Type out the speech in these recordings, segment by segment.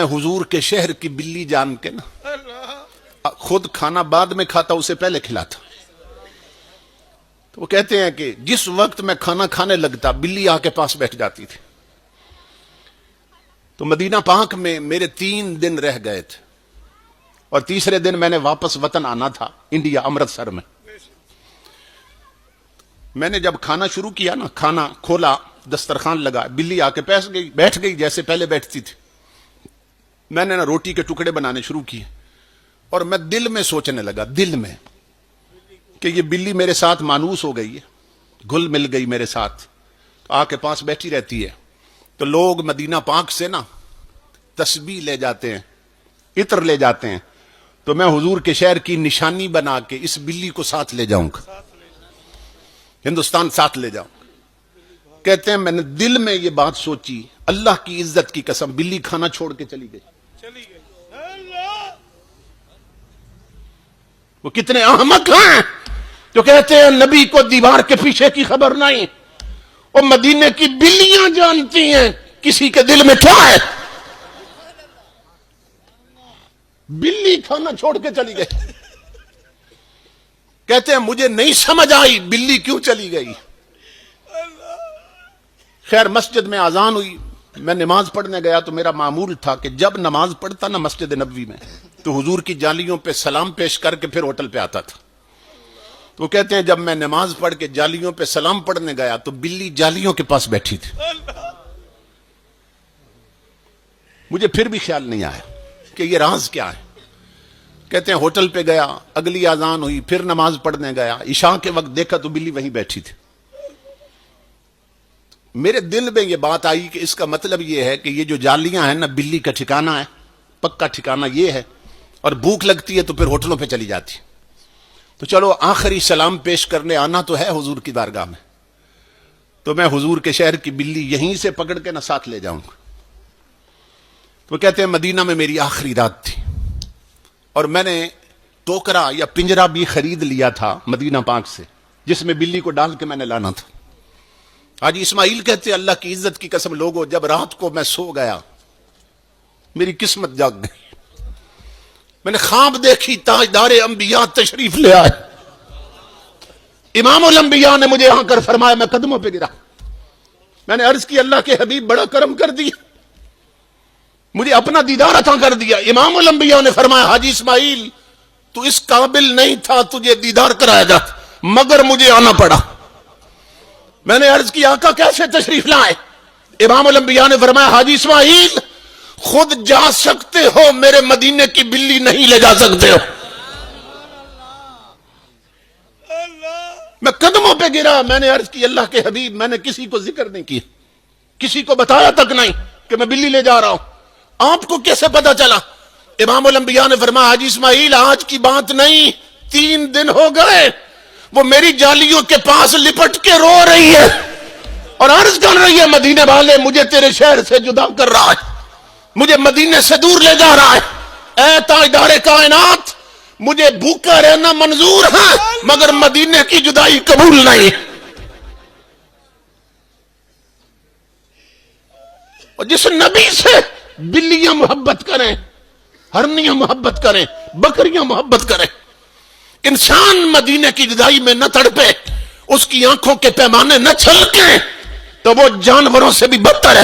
میں حضور کے شہر کی بلی جان کے نا خود کھانا بعد میں کھاتا، اسے پہلے کھلاتا. تو وہ کہتے ہیں کہ جس وقت میں کھانا کھانے لگتا بلی آ کے پاس بیٹھ جاتی تھی. تو مدینہ پاک میں میرے 3 دن رہ گئے تھے اور تیسرے دن میں نے واپس وطن آنا تھا انڈیا، امرتسر میں. میں نے جب کھانا شروع کیا نا، کھانا کھولا، دسترخوان لگا، بلی آ کے بیٹھ گئی جیسے پہلے بیٹھتی تھی. میں نے نا روٹی کے ٹکڑے بنانے شروع کیے اور میں دل میں سوچنے لگا، دل میں، کہ یہ بلی میرے ساتھ مانوس ہو گئی ہے، گل مل گئی میرے ساتھ، آ کے پاس بیٹھی رہتی ہے. تو لوگ مدینہ پاک سے نا تسبیح لے جاتے ہیں، عطر لے جاتے ہیں. تو میں حضور کے شہر کی نشانی بنا کے اس بلی کو ساتھ لے جاؤں گا، ہندوستان ساتھ لے جاؤں گا. کہتے ہیں میں نے دل میں یہ بات سوچی، اللہ کی عزت کی قسم بلی کھانا چھوڑ کے چلی گئی. وہ کتنے احمق ہیں جو کہتے ہیں نبی کو دیوار کے پیچھے کی خبر نہیں. اور مدینے کی بلیاں جانتی ہیں کسی کے دل میں کیا ہے. بلی کھانا چھوڑ کے چلی گئی. کہتے ہیں مجھے نہیں سمجھ آئی بلی کیوں چلی گئی. خیر مسجد میں اذان ہوئی، میں نماز پڑھنے گیا تو میرا معمول تھا کہ جب نماز پڑھتا نا مسجد نبوی میں تو حضور کی جالیوں پہ سلام پیش کر کے پھر ہوٹل پہ آتا تھا. تو کہتے ہیں جب میں نماز پڑھ کے جالیوں پہ سلام پڑھنے گیا تو بلی جالیوں کے پاس بیٹھی تھی. مجھے پھر بھی خیال نہیں آیا کہ یہ راز کیا ہے. کہتے ہیں ہوٹل پہ گیا، اگلی اذان ہوئی، پھر نماز پڑھنے گیا، عشاء کے وقت دیکھا تو بلی وہیں بیٹھی تھی. میرے دل میں یہ بات آئی کہ اس کا مطلب یہ ہے کہ یہ جو جالیاں ہیں نا بلی کا ٹھکانہ ہے، پکا ٹھکانہ یہ ہے. اور بھوک لگتی ہے تو پھر ہوٹلوں پہ چلی جاتی. تو چلو آخری سلام پیش کرنے آنا تو ہے حضور کی بارگاہ میں، تو میں حضور کے شہر کی بلی یہیں سے پکڑ کے نہ ساتھ لے جاؤں گا. تو کہتے ہیں مدینہ میں میری آخری رات تھی اور میں نے ٹوکرا یا پنجرا بھی خرید لیا تھا مدینہ پاک سے جس میں بلی کو ڈال کے میں نے لانا تھا. حاجی اسماعیل کہتے ہیں اللہ کی عزت کی قسم لوگوں، جب رات کو میں سو گیا میری قسمت جاگ گئی. میں نے خواب دیکھی تاجدار انبیاء تشریف لے آئے. امام الانبیاء نے مجھے آ کر فرمایا، میں قدموں پہ گرا. میں نے عرض کی اللہ کے حبیب بڑا کرم کر دیا، مجھے اپنا دیدار عطا کر دیا. امام الانبیاء نے فرمایا حاجی اسماعیل تو اس قابل نہیں تھا تجھے دیدار کرایا جاتا مگر مجھے آنا پڑا. میں نے عرض کی آقا کیسے تشریف لائے؟ امام الانبیاء نے فرمایا حاجی اسماعیل خود جا سکتے ہو، میرے مدینے کی بلی نہیں لے جا سکتے ہو. میں قدموں پہ گرا. میں نے عرض کی اللہ کے حبیب میں نے کسی کو ذکر نہیں کیا، کسی کو بتایا تک نہیں کہ میں بلی لے جا رہا ہوں، آپ کو کیسے پتا چلا؟ امام الانبیاء نے فرمایا حاجی اسماعیل آج کی بات نہیں، 3 دن ہو گئے وہ میری جالیوں کے پاس لپٹ کے رو رہی ہے اور عرض کر رہی ہے مدینے والے مجھے تیرے شہر سے جدا کر رہا ہے، مجھے مدینے سے دور لے جا رہا ہے. اے تاجدار کائنات مجھے بھوکا رہنا منظور ہے مگر مدینے کی جدائی قبول نہیں. اور جس نبی سے بلیاں محبت کریں، ہرنیاں محبت کریں، بکریاں محبت کریں، انسان مدینے کی جدائی میں نہ تڑپے، اس کی آنکھوں کے پیمانے نہ چھلکیں تو وہ جانوروں سے بھی بدتر ہے.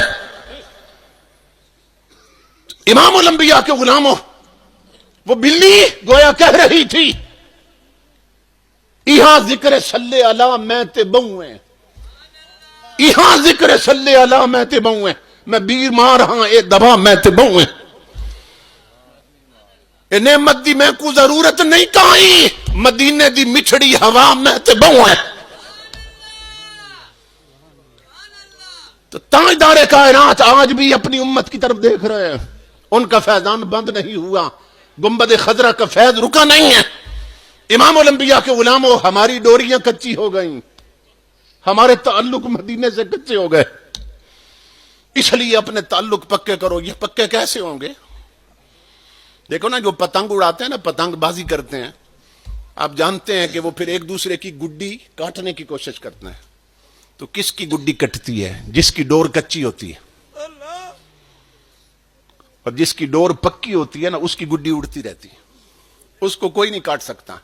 امام الانبیاء کے غلاموں وہ بلی گویا کہہ رہی تھی یہاں ذکر صلی اللہ میں تے بہویں، یہاں ذکر صلی اللہ میں تے بہویں، میں بیمار ہاں اے دبا میں تے بہویں، اے نعمت دی میں کو ضرورت نہیں کہیں، مدینے دی مٹھڑی ہوا میں تے بہویں. تو تاجدار کائنات آج بھی اپنی امت کی طرف دیکھ رہے ہیں، ان کا فیضان بند نہیں ہوا، گنبد خضرا کا فیض رکا نہیں ہے. امام الانبیاء کے غلاموں ہماری ڈوریاں کچی ہو گئیں، ہمارے تعلق مدینے سے کچے ہو گئے، اس لیے اپنے تعلق پکے کرو. یہ پکے کیسے ہوں گے؟ دیکھو نا جو پتنگ اڑاتے ہیں نا، پتنگ بازی کرتے ہیں، آپ جانتے ہیں کہ وہ پھر ایک دوسرے کی گڈی کاٹنے کی کوشش کرتے ہیں. تو کس کی گڈی کٹتی ہے؟ جس کی ڈور کچی ہوتی ہے. اور جس کی ڈور پکی ہوتی ہے نا اس کی گڈی اڑتی رہتی ہے, اس کو کوئی نہیں کاٹ سکتا.